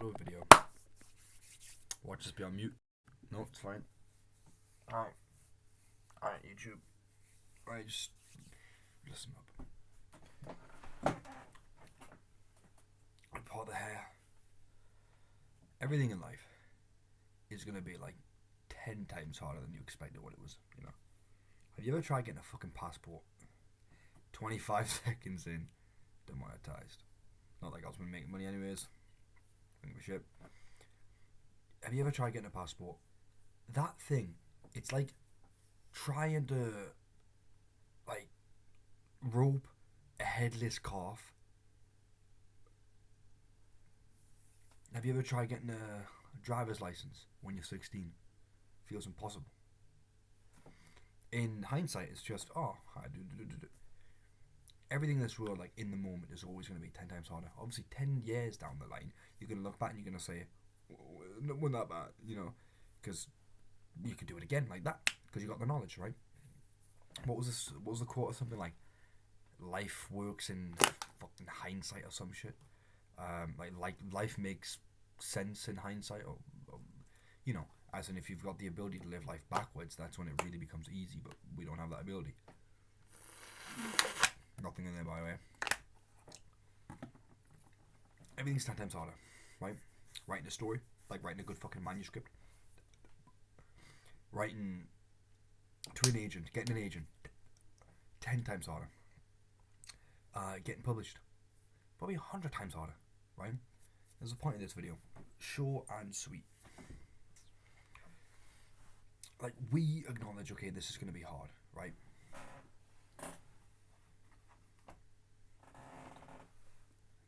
another video. Watch this be on mute. No, it's fine. Alright. Alright, YouTube. Alright, just listen up. Part of the hair. Everything in life is going to be like 10 times harder than you expected what it was, you know. Have you ever tried getting a fucking passport? 25 seconds in, demonetized. Not like I was going to make money anyways. Don't give a shit. Have you ever tried getting a passport? That thing, it's like trying to like rope a headless calf. Have you ever tried getting a driver's license when you're 16? Feels impossible. In hindsight, it's just, everything in this world, like in the moment, is always going to be 10 times harder. Obviously, 10 years down the line, you're going to look back and you're going to say, it wasn't that bad, you know, because you could do it again like that, because you got the knowledge, right? What was this? What was the quote or something like? Life works in fucking hindsight or some shit. Like life makes sense in hindsight, or you know, as in if you've got the ability to live life backwards, that's when it really becomes easy. But we don't have that ability. Nothing in there, by the way. Everything's 10 times harder, right? Writing a story, like writing a good fucking manuscript. Writing to an agent, getting an agent, 10 times harder. Getting published, probably 100 times harder, right? There's a point in this video. Short and sweet. Like, we acknowledge, okay, this is going to be hard, right?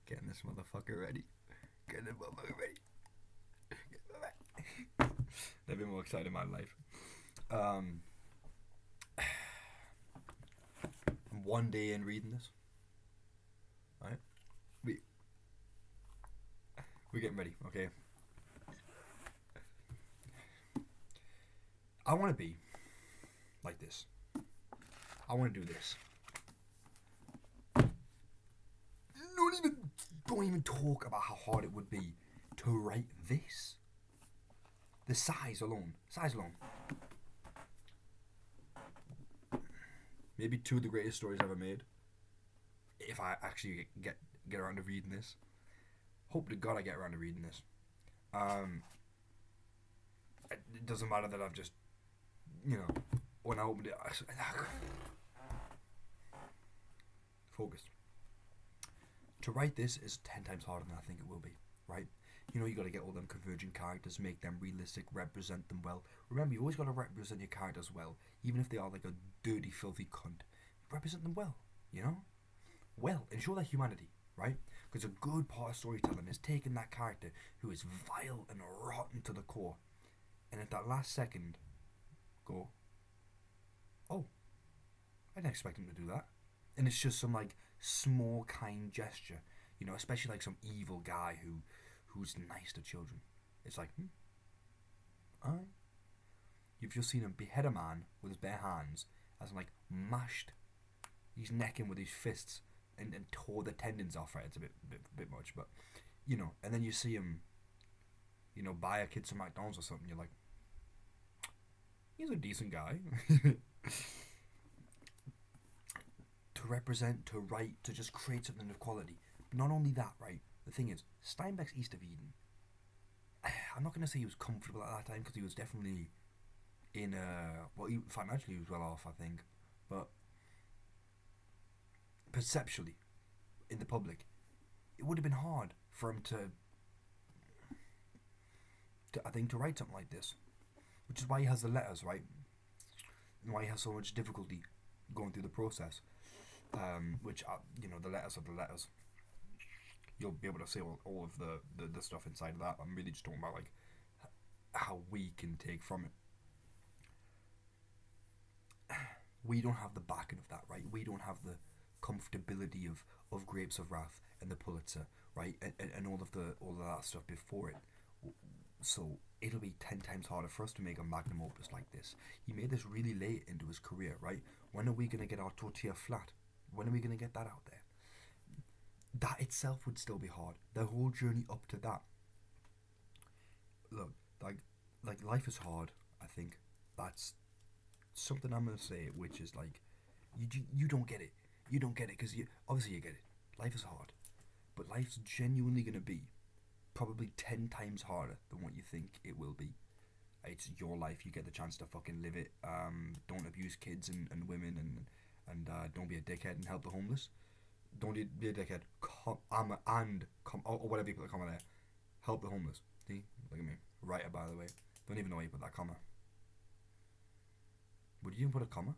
Getting this motherfucker ready. Getting this motherfucker ready. Never been more excited in my life. One day in reading this, right? We're getting ready, okay? I want to be like this. I want to do this. Don't even talk about how hard it would be to write this. The size alone. Maybe two of the greatest stories ever made. If I actually get around to reading this. Hope to God I get around to reading this. It doesn't matter that I've just, you know, when I opened it, focused. To write this is 10 times harder than I think it will be, right? You know, you got to get all them converging characters, make them realistic, represent them well. Remember, you always got to represent your characters well, even if they are like a dirty, filthy cunt. Represent them well, you know? Well, and show their humanity, right? Because a good part of storytelling is taking that character who is vile and rotten to the core, and at that last second, go, oh, I didn't expect him to do that. And it's just some like small kind gesture, you know, especially like some evil guy who's nice to children. It's like, alright. You've just seen him behead a man with his bare hands, as in like mashed his neck in with his fists and tore the tendons off. Right, it's a bit much, but you know. And then you see him, you know, buy a kid some McDonald's or something. You're like, he's a decent guy. To represent, to write, to just create something of quality. But not only that, right? The thing is, Steinbeck's East of Eden. I'm not going to say he was comfortable at that time, because he was definitely in financially he was well off, I think, but perceptually, in the public, it would have been hard for him to I think to write something like this, which is why he has the letters, right? And why he has so much difficulty going through the process. Which you know, the letters are the letters. You'll be able to see all of the stuff inside of that. I'm really just talking about like how we can take from it. We don't have the backing of that, right? We don't have the comfortability of Grapes of Wrath and the Pulitzer, right? And all of that stuff before it. So it'll be 10 times harder for us to make a magnum opus like this. He made this really late into his career, right? When are we going to get our tortilla flat? When are we going to get that out there? That itself would still be hard. The whole journey up to that look, like life is hard. I think that's something I'm gonna say, which is like, you don't get it. You don't get it because you obviously you get it. Life is hard, but life's genuinely gonna be probably 10 times harder than what you think it will be. It's your life. You get the chance to fucking live it. Don't abuse kids and women and don't be a dickhead and help the homeless. Don't be a dickhead. Or whatever you put the comma there. Help the homeless. See, look at me. Writer, by the way. Don't even know why you put that comma. Would you even put a comma?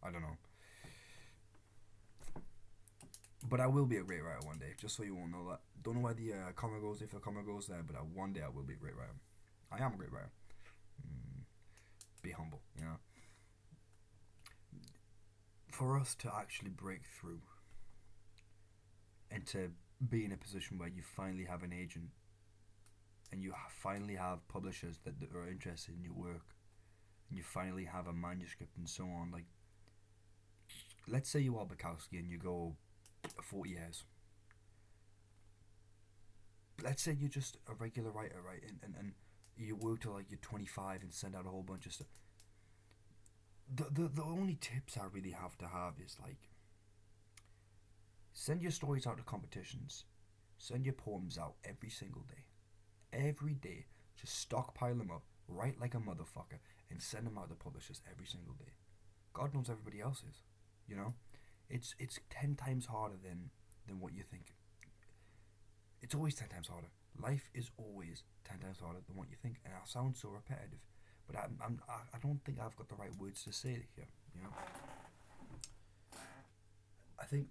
I don't know. But I will be a great writer one day, just so you all know that. Don't know why the comma goes if the comma goes there, but one day I will be a great writer. I am a great writer. Be humble, you know. For us to actually break through and to be in a position where you finally have an agent and you finally have publishers that are interested in your work and you finally have a manuscript and so on, like, let's say you are Bukowski and you go 40 years. Let's say you're just a regular writer, right? And you work till like you're 25 and send out a whole bunch of stuff. The only tips I really have to have is like, send your stories out to competitions, send your poems out every single day. Every day, just stockpile them up, write like a motherfucker, and send them out to publishers every single day. God knows everybody else is, you know? It's 10 times harder than what you think. It's always 10 times harder. Life is always 10 times harder than what you think, and I sound so repetitive, but I don't think I've got the right words to say it here. You know, I think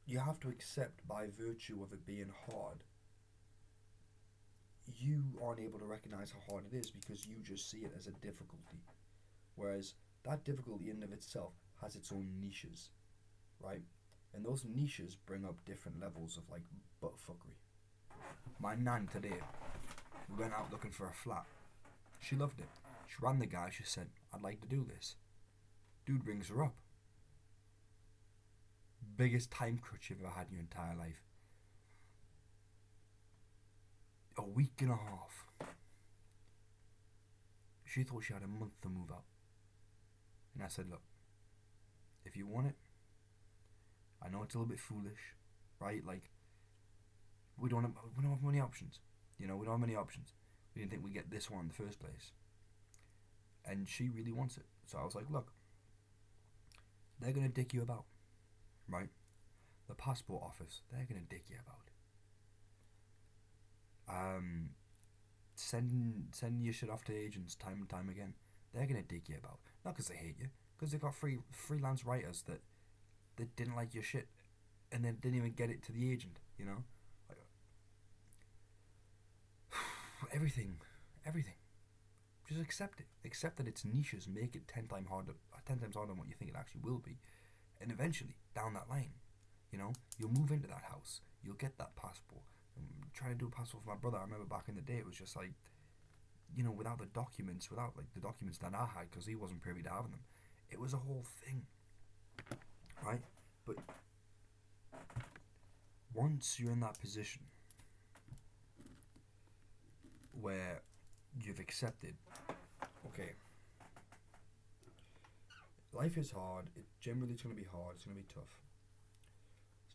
you have to accept, by virtue of it being hard, you aren't able to recognize how hard it is because you just see it as a difficulty, whereas that difficulty in and of itself has its own niches, right? And those niches bring up different levels of like buttfuckery. My nan today, we went out looking for a flat. She loved it. She ran the guy. She said, "I'd like to do this." Dude rings her up. Biggest time crunch you've ever had in your entire life. A week and a half. She thought she had a month to move out. And I said, "Look, if you want it, I know it's a little bit foolish, right? Like, we don't have many options. You know, we don't have many options. We didn't think we'd get this one in the first place." And she really wants it. So I was like, "Look, they're going to dick you about, right? The passport office, they're going to dick you about. Sending your shit off to agents time and time again, they're going to dick you about. Not because they hate you, because they've got freelance writers that didn't like your shit and then didn't even get it to the agent, you know? Like, everything. Just accept it. Accept that it's niches. Make it 10 times harder than what you think it actually will be. And eventually, down that line, you know, you'll move into that house. You'll get that passport. I'm trying to do a passport for my brother. I remember back in the day, it was just like, you know, without the documents that I had, because he wasn't privy to having them, it was a whole thing, right? But once you're in that position where you've accepted, okay, life is hard. It's going to be hard. It's going to be tough.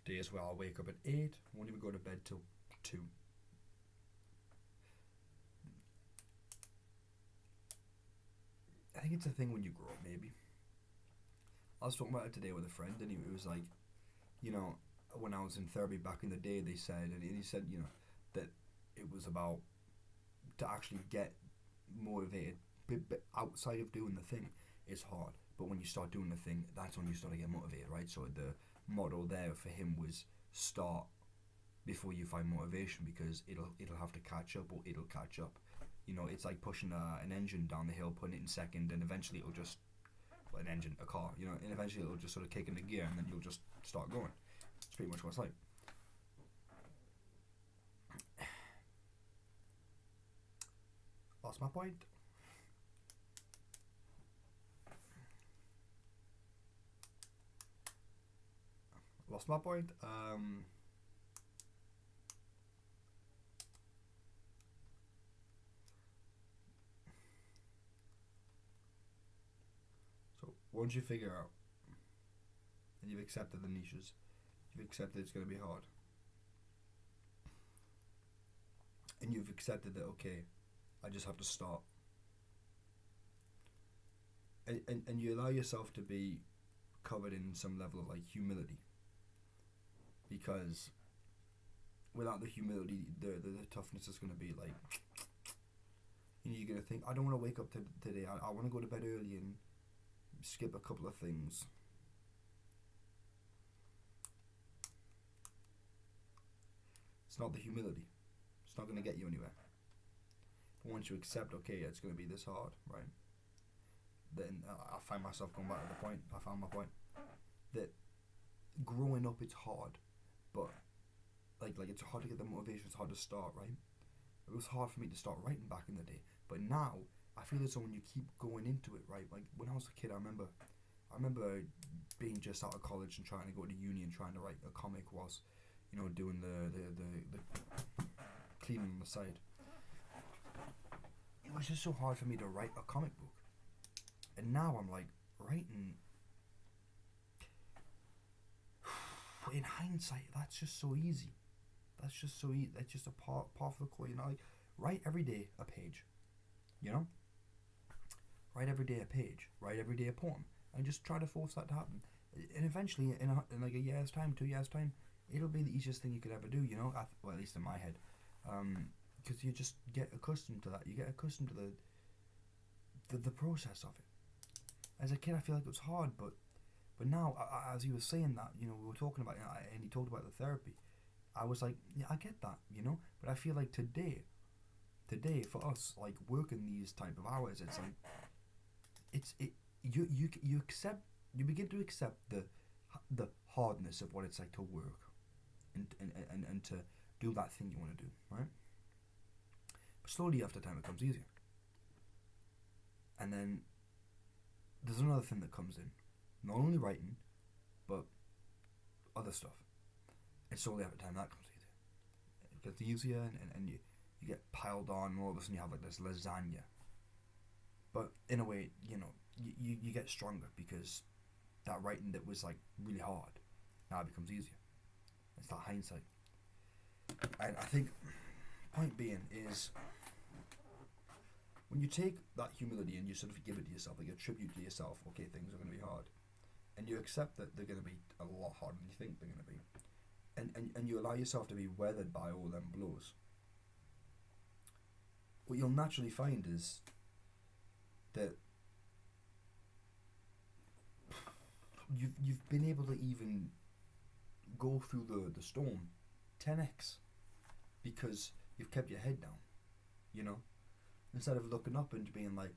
There's days where I'll wake up at 8, won't even go to bed till 2. I think it's a thing when you grow up, maybe. I was talking about it today with a friend, and he was like, you know, when I was in therapy back in the day, they said, and he said, you know, that it was about to actually get motivated, but outside of doing the thing, it's hard. But when you start doing the thing, that's when you start to get motivated, right? So the motto there for him was start before you find motivation, because it'll have to catch up, or it'll catch up. You know, it's like pushing an engine down the hill, putting it in second, and eventually it'll just, well, a car, you know, and eventually it'll just sort of kick into gear, and then you'll just start going. It's pretty much what it's like. Lost my point. once you figure out and you've accepted the niches, you've accepted it's going to be hard, and you've accepted that, okay, I just have to start, and you allow yourself to be covered in some level of like humility, because without the humility, the toughness is going to be like, you're going to think, I don't want to wake up today, I want to go to bed early and skip a couple of things. It's not the humility. It's not going to get you anywhere. But once you accept, okay, it's going to be this hard, right? Then I find myself going back to the point. I found my point that growing up, it's hard, but like it's hard to get the motivation. It's hard to start, right? It was hard for me to start writing back in the day, but now I feel as though when you keep going into it, right? Like when I was a kid, I remember being just out of college and trying to go to uni and trying to write a comic whilst, you know, doing the cleaning on the side. It was just so hard for me to write a comic book, and now I'm like writing. In hindsight, that's just so easy. That's just so easy. That's just a part of the core. You know, like write every day a page. You know, write every day a page. Write every day a poem, and just try to force that to happen. And eventually, in like a year's time, 2 years' time, it'll be the easiest thing you could ever do. You know, well, at least in my head, because you just get accustomed to that. You get accustomed to the process of it. As a kid, I feel like it was hard, but now, as he was saying that, you know, we were talking about it, and he talked about the therapy. I was like, yeah, I get that, you know, but I feel like today for us, like working these type of hours, it's like, you begin to accept the hardness of what it's like to work, and to do that thing you want to do, right? But slowly after time, it becomes easier, and then there's another thing that comes in. Not only writing, but other stuff. And slowly over time that comes easier. It gets easier, and you get piled on, and all of a sudden you have like this lasagna. But in a way, you know, you get stronger because that writing that was like really hard now it becomes easier. It's that hindsight. And I think, point being is, when you take that humility and you sort of give it to yourself, like a tribute to yourself, okay, things are going to be hard, and you accept that they're going to be a lot harder than you think they're going to be, and you allow yourself to be weathered by all them blows, what you'll naturally find is that you've been able to even go through the storm 10x because you've kept your head down, you know, instead of looking up and being like,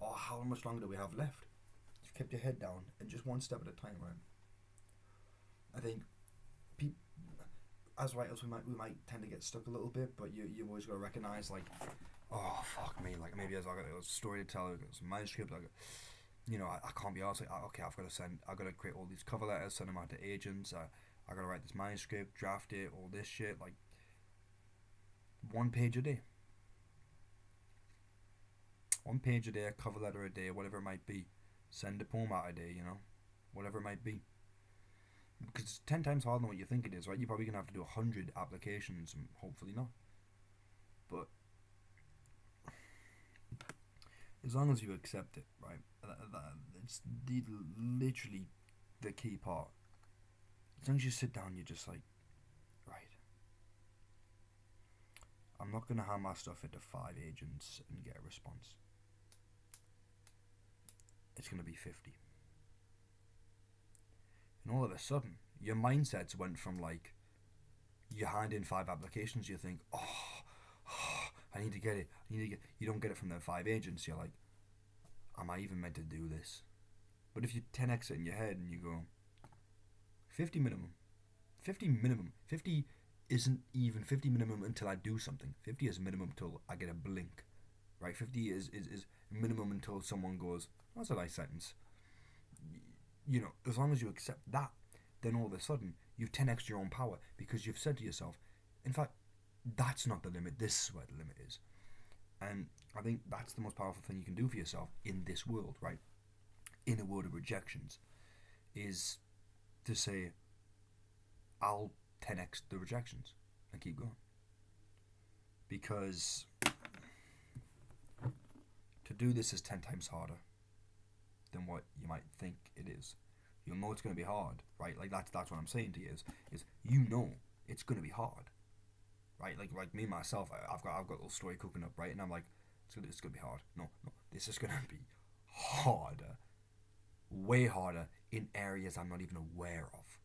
oh, how much longer do we have left? You've kept your head down and just one step at a time, right? I think as writers we might tend to get stuck a little bit, but you always got to recognize, like, oh fuck me, like maybe as I got a story to tell, I got some manuscript, like, you know, I can't be asked, like, okay, I've got to create all these cover letters, send them out to agents, I got to write this manuscript, draft it, all this shit, like 1 page a day. 1 page a day, a cover letter a day, whatever it might be. Send a poem out a day, you know, whatever it might be. Because it's 10 times harder than what you think it is, right? You're probably going to have to do 100 applications, and hopefully not. But as long as you accept it, right? It's literally the key part. As long as you sit down, you're just like, right, I'm not going to hand my stuff into 5 agents and get a response. It's going to be 50. And all of a sudden, your mindsets went from like, you hand in 5 applications, you think, I need to get it. You don't get it from the 5 agents. You're like, am I even meant to do this? But if you 10x it in your head and you go, 50 minimum. 50 minimum. 50 isn't even 50 minimum until I do something. 50 is minimum until I get a blink. Right? 50 is minimum until someone goes, that's a nice sentence. You know, as long as you accept that, then all of a sudden you've 10x your own power because you've said to yourself, in fact, that's not the limit, this is where the limit is. And I think that's the most powerful thing you can do for yourself in this world, right? in a world of rejections is to say, I'll 10x the rejections and keep going. Because to do this is 10 times harder than what you might think it is. You'll know it's going to be hard, right? Like that's what I'm saying to you is you know it's going to be hard, right? Like me myself, I've got a little story cooking up, right? And I'm like, it's gonna be hard. No, this is gonna be harder, way harder in areas I'm not even aware of.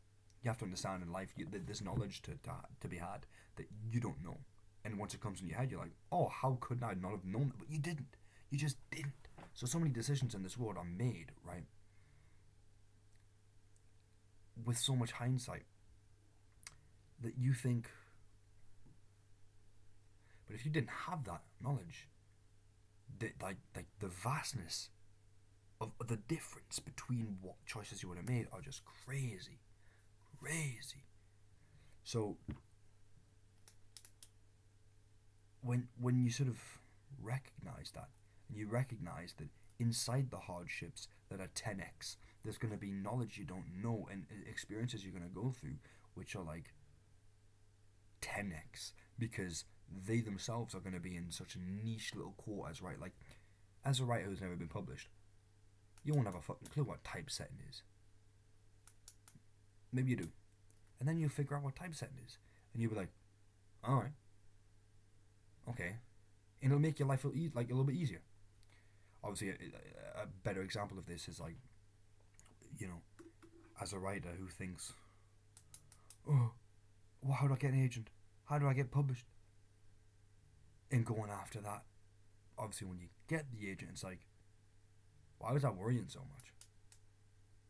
You have to understand in life, there's knowledge to be had that you don't know, and once it comes in your head, you're like, oh, how could I not have known that? But you didn't. You just didn't. So many decisions in this world are made, right, with so much hindsight that you think. But if you didn't have that knowledge, like the vastness of the difference between what choices you would have made are just crazy. So when you sort of recognize that, and you recognize that inside the hardships that are 10x, there's going to be knowledge you don't know and experiences you're going to go through which are like 10x, because they themselves are going to be in such niche little quarters, right? Like, as a writer who's never been published, you won't have a fucking clue what typesetting is. Maybe you do. And then you'll figure out what typesetting is. And you'll be like, alright. Okay. And it'll make your life like a little bit easier. Obviously, a better example of this is like, you know, as a writer who thinks, oh, well, how do I get an agent? How do I get published? And going after that, obviously when you get the agent, it's like, why was that worrying so much?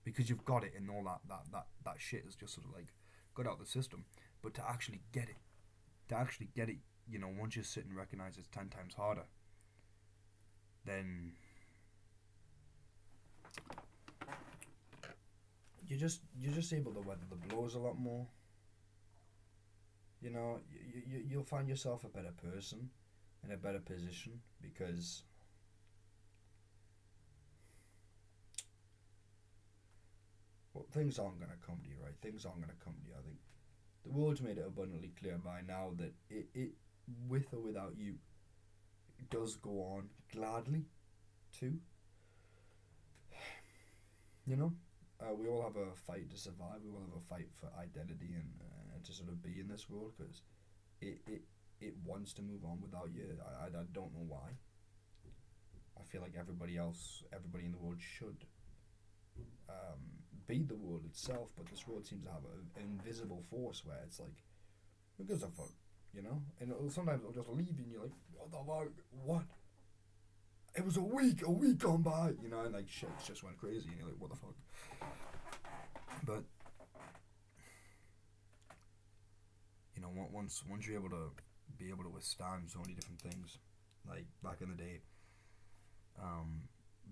Because you've got it, and all that shit is just sort of like got out of the system. But to actually get it, you know, once you sit and recognize it's 10 times harder, then you're just able to weather the blows a lot more. You know, you'll find yourself a better person in a better position, because well, things aren't going to come to you, right? Things aren't going to come to you. I think the world's made it abundantly clear by now that it with or without you, it does go on gladly too. You know, we all have a fight to survive. We all have a fight for identity and to sort of be in this world, because it wants to move on without you. I don't know why. I feel like everybody in the world should be the world itself, but this world seems to have an invisible force where it's like, who gives a fuck, you know? And sometimes it'll just leave you and you're like, what the fuck? What? It was a week gone by, you know, and like shit just went crazy and you're like, what the fuck? But you know, once you're able to withstand so many different things, like back in the day,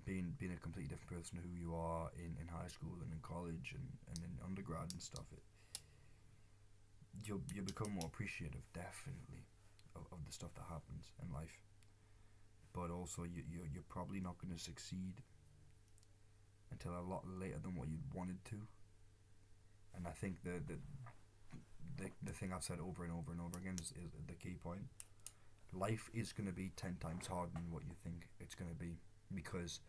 being a completely different person to who you are in high school and in college and in undergrad and stuff, you'll become more appreciative, definitely, of the stuff that happens in life. But also you're probably not going to succeed until a lot later than what you'd wanted to. And I think the thing I've said over and over and over again is the key point. Life is going to be 10 times harder than what you think it's going to be, because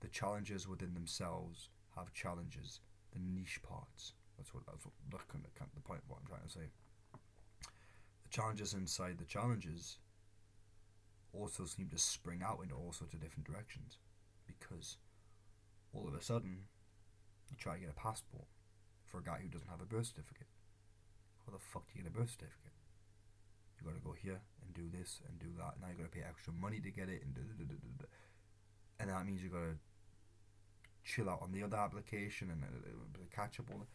the challenges within themselves have challenges, the niche parts. That's kind of the point of what I'm trying to say. The challenges inside the challenges also seem to spring out into all sorts of different directions, because all of a sudden you try to get a passport for a guy who doesn't have a birth certificate. How the fuck do you get a birth certificate? You gotta go here and do this and do that. Now you gotta pay extra money to get it, and that means you gotta chill out on the other application and catch up on it.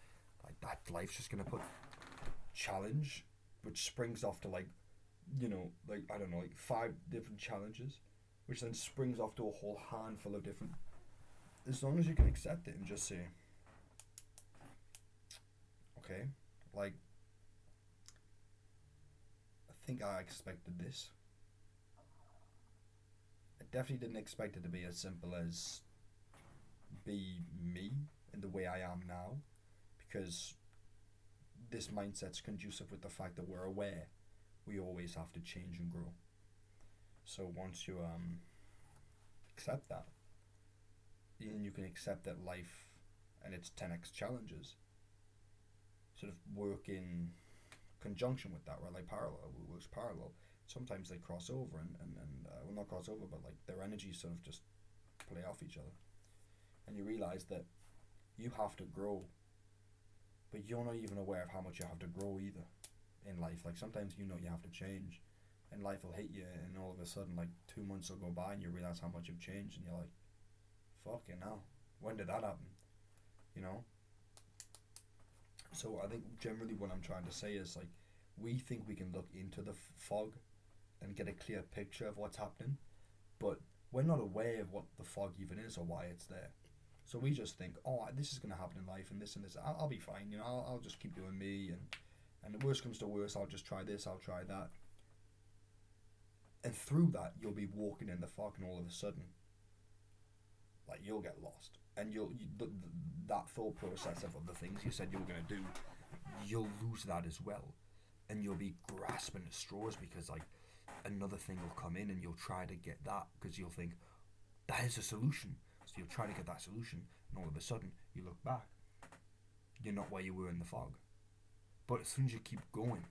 Like that, life's just gonna put challenge, which springs off to like, you know, like I don't know, like 5 different challenges, which then springs off to a whole handful of different. As long as you can accept it and just say, okay, like, I think I expected this. I definitely didn't expect it to be as simple as be me in the way I am now, because this mindset's conducive with the fact that we're aware we always have to change and grow. So once you accept that, and you can accept that life and its 10x challenges sort of work in conjunction with that, right? Like parallel, it works parallel. Sometimes they cross over and well, not cross over, but like their energies sort of just play off each other. And you realize that you have to grow, but you're not even aware of how much you have to grow either in life. Like sometimes you know you have to change, and life will hit you, and all of a sudden, like 2 months will go by, and you realize how much you've changed, and you're like, fucking hell, when did that happen? You know? So I think generally what I'm trying to say is like, we think we can look into the fog and get a clear picture of what's happening, but we're not aware of what the fog even is or why it's there. So we just think, oh, this is going to happen in life, and this and this. I'll be fine, you know. I'll just keep doing me, and the worst comes to worst, I'll just try this, I'll try that. And through that, you'll be walking in the fog, and all of a sudden, like you'll get lost, and that thought process of the things you said you were going to do, you'll lose that as well, and you'll be grasping at straws because like another thing will come in, and you'll try to get that because you'll think that is a solution. So you'll try to get that solution, and all of a sudden you look back, you're not where you were in the fog. But as soon as you keep going,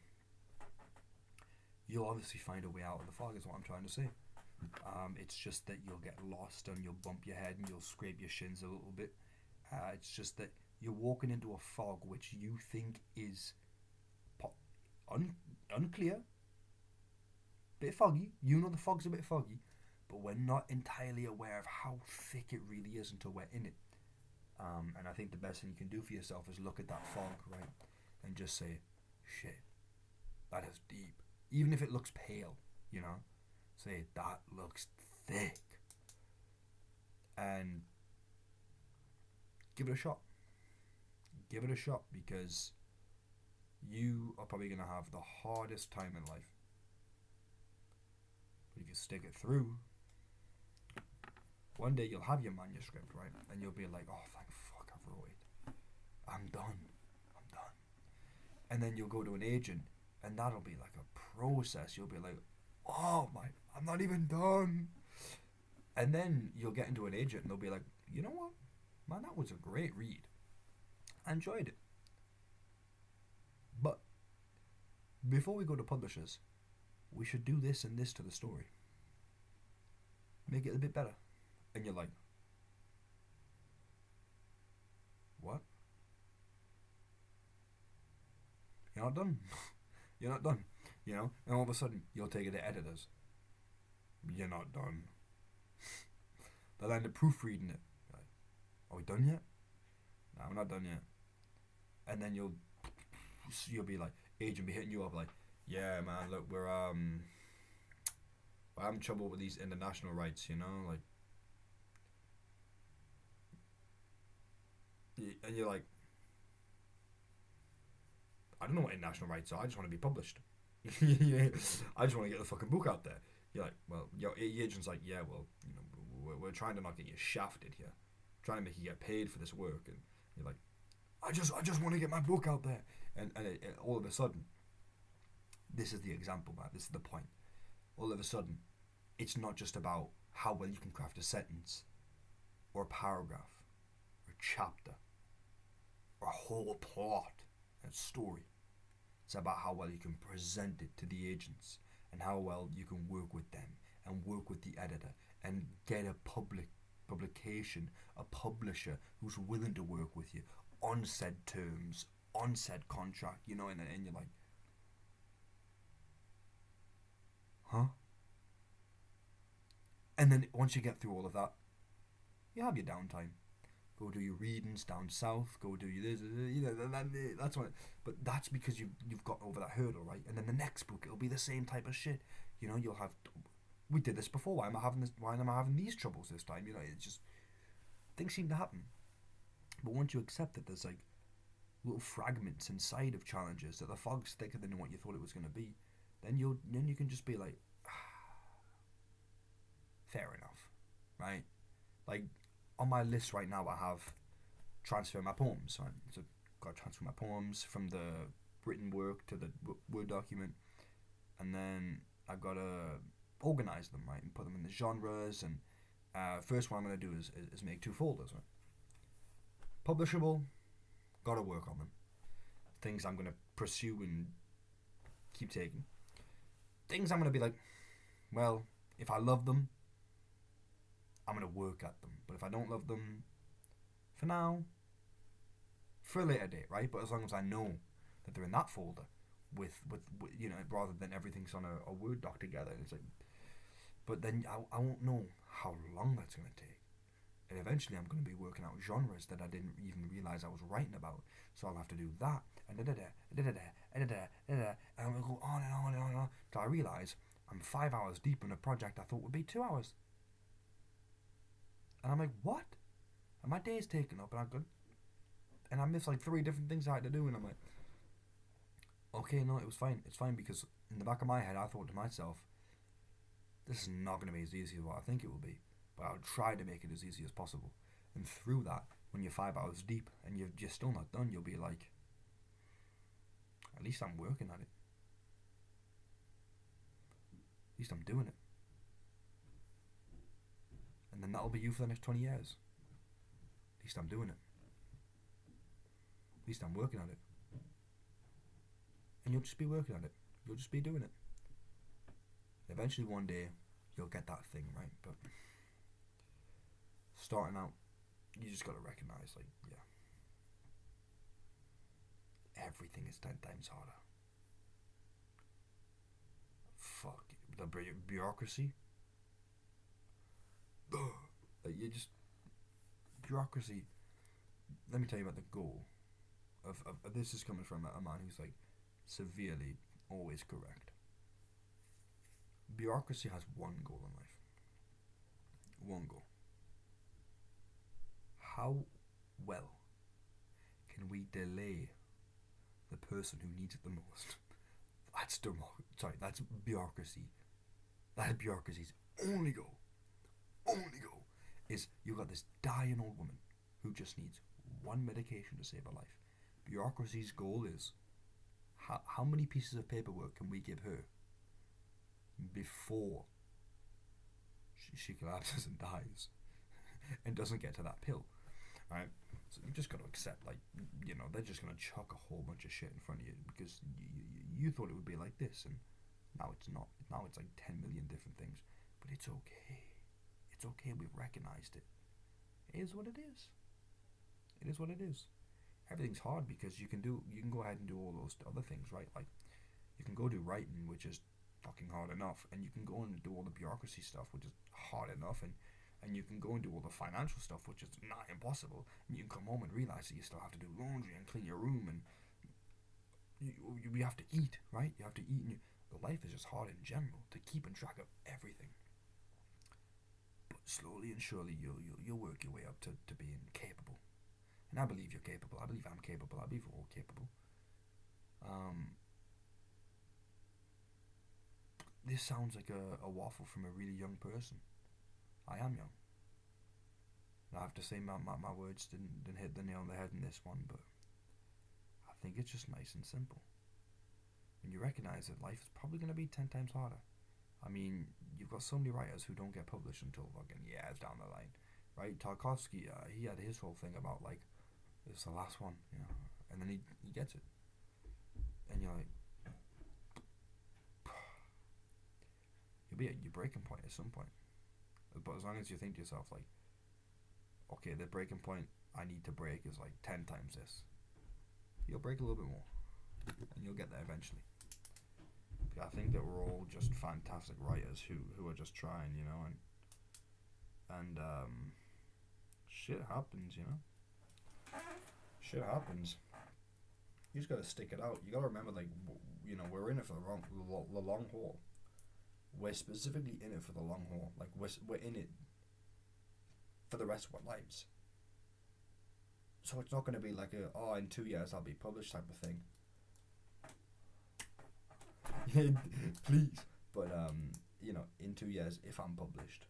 you'll obviously find a way out of the fog, is what I'm trying to say. It's just that you'll get lost, and you'll bump your head, and you'll scrape your shins a little bit. It's just that you're walking into a fog which you think is unclear, bit foggy. You know the fog's a bit foggy, but we're not entirely aware of how thick it really is until we're in it. And I think the best thing you can do for yourself is look at that fog, right, and just say, shit, that is deep. Even if it looks pale, you know, say, that looks thick. And give it a shot. Give it a shot, because you are probably going to have the hardest time in life. But if you stick it through, one day you'll have your manuscript, right? And you'll be like, oh, thank fuck, I've wrote it. I'm done. And then you'll go to an agent, and that'll be like a process. You'll be like, oh my, I'm not even done. And then you'll get into an agent, and they'll be like, you know what? Man, that was a great read. I enjoyed it. But before we go to publishers, we should do this and this to the story. Make it a bit better. And you're like, what? You're not done. You're not done. You know? And all of a sudden, you'll take it to editors. You're not done. They'll end up proofreading it. You're like, are we done yet? No, we're not done yet. And then you'll be like, agent be hitting you up like, yeah, man, look, we're having trouble with these international rights, you know, like, and you're like, I don't know what international rights are. I just want to be published. I just want to get the fucking book out there. You're like, well, your agent's like, yeah, well, you know, we're trying to not get you shafted here, trying to make you get paid for this work, and you're like, I just want to get my book out there, and all of a sudden, this is the example, man. This is the point. All of a sudden, it's not just about how well you can craft a sentence, or a paragraph, or a chapter, or a whole plot and story. It's about how well you can present it to the agents, and how well you can work with them, and work with the editor, and get a publication, a publisher who's willing to work with you on said terms, on said contract, you know, and you're like, huh? And then once you get through all of that, you have your downtime. Go do your readings down south. Go do your this. You know, that's what. But that's because you've got over that hurdle, right? And then the next book, it'll be the same type of shit. You know, you'll have. We did this before. Why am I having this? Why am I having these troubles this time? You know, it's just things seem to happen. But once you accept that there's like little fragments inside of challenges, that the fog's thicker than what you thought it was going to be, then you can just be like, fair enough, right? Like, on my list right now, I have transfer my poems. Right? So got to transfer my poems from the written work to the Word document, and then I've got to organize them, right, and put them in the genres. And first, what I'm going to do is make 2 folders. Right? Publishable, got to work on them. Things I'm going to pursue and keep taking. Things I'm going to be like, well, if I love them, I'm going to work at them. But if I don't love them, for now, for a later date, right? But as long as I know that they're in that folder with you know, rather than everything's on a Word doc together. It's like, but then I won't know how long that's going to take. And eventually I'm going to be working out genres that I didn't even realize I was writing about. So I'll have to do that, and and I'm going to go on and on and on and on till I realize I'm 5 hours deep in a project I thought would be 2 hours. And I'm like, what? And my day's taken up, and I'm good. And I missed like 3 different things I had to do, and I'm like, okay, no, it was fine. It's fine, because in the back of my head, I thought to myself, this is not going to be as easy as what I think it will be, but I'll try to make it as easy as possible. And through that, when you're 5 hours deep and you're still not done, you'll be like, at least I'm working at it. At least I'm doing it. And then that'll be you for the next 20 years. At least I'm doing it. At least I'm working at it. And you'll just be working at it. You'll just be doing it. Eventually one day, you'll get that thing, right? But starting out, you just gotta recognize, like, yeah, everything is 10 times harder. Fuck. The bureaucracy. Like, you just... Bureaucracy. Let me tell you about the goal. Of this is coming from a man who's, like, severely always correct. Bureaucracy has one goal in life. One goal. How well can we delay the person who needs it the most? That's bureaucracy. That bureaucracy's only goal is you got this dying old woman who just needs one medication to save her life. Bureaucracy's goal is how many pieces of paperwork can we give her before she collapses and dies and doesn't get to that pill, right? So you just got to accept, like, you know, they're just going to chuck a whole bunch of shit in front of you because you thought it would be like this, and now it's not. Now it's like 10 million different things. But it's okay. It's okay. We've recognized it. It is what it is. It is what it is. Everything's hard because you can go ahead and do all those other things, right? Like, you can go do writing, which is fucking hard enough, and you can go and do all the bureaucracy stuff, which is hard enough, and you can go and do all the financial stuff, which is not impossible, and you can come home and realize that you still have to do laundry and clean your room, and you have to eat, right? You have to eat, and the life is just hard in general to keep in track of everything. But slowly and surely, you'll work your way up to being capable. And I believe you're capable. I believe I'm capable. I believe we're all capable. This sounds like a waffle from a really young person. I am young. And I have to say my words didn't hit the nail on the head in this one, but I think it's just nice and simple. When you recognize that life is probably going to be 10 times harder. I mean, you've got so many writers who don't get published until fucking years down the line, right? Tarkovsky, he had his whole thing about, like, it's the last one, you know, and then he gets it. And you're like, you'll be at your breaking point at some point. But as long as you think to yourself, like, okay, the breaking point I need to break is like 10 times this, you'll break a little bit more, and you'll get there eventually. But I think that we're all just fantastic writers who are just trying, you know, and shit happens, you know. Shit happens. You just gotta stick it out. You gotta remember, like, you know, we're in it for the long haul. We're specifically in it for the long haul. Like, we're in it for the rest of our lives. So it's not gonna be like in 2 years I'll be published type of thing. Please. But you know, in 2 years, if I'm published,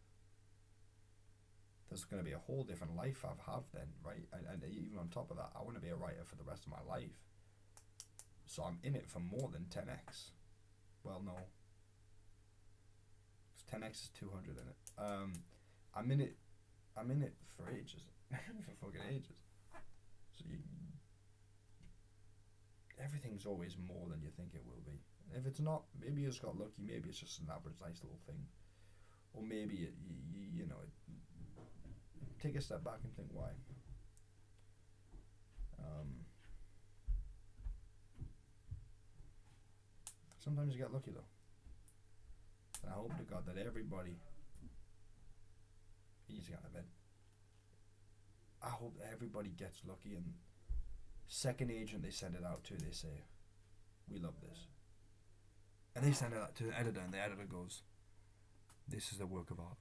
there's going to be a whole different life I've have then, right? And even on top of that, I want to be a writer for the rest of my life. So I'm in it for more than 10x. Well, no. 10x is 200 in it. I'm in it for ages. For fucking ages. So everything's always more than you think it will be. If it's not, maybe you just got lucky. Maybe it's just an average, nice little thing, or maybe take a step back and think why. Sometimes you get lucky though, and I hope to God that everybody. You just got out of bed. I hope that everybody gets lucky, and second agent they send it out to, they say, "We love this," and they send it out to the editor, and the editor goes, "This is a work of art,"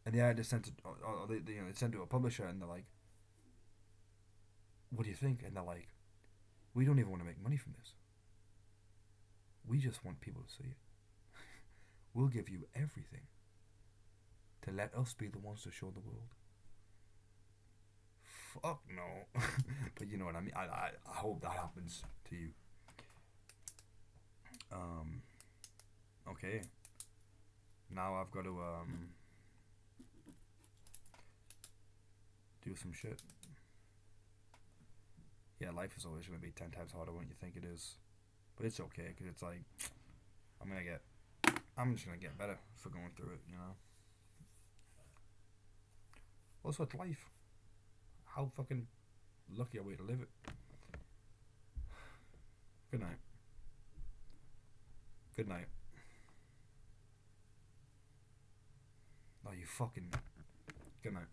and the editor sent it, or they send it to a publisher, and they're like, "What do you think?" And they're like, "We don't even want to make money from this. We just want people to see it. We'll give you everything to let us be the ones to show the world." Fuck no. But you know what I mean. I hope that happens to you. Okay. Now I've got to do some shit. Yeah, life is always going to be 10 times harder than you think it is. But it's okay, because it's like, I'm just going to get better for going through it, you know? Also, it's life. How fucking lucky are we to live it? Good night. Good night. Oh, you fucking... Good night.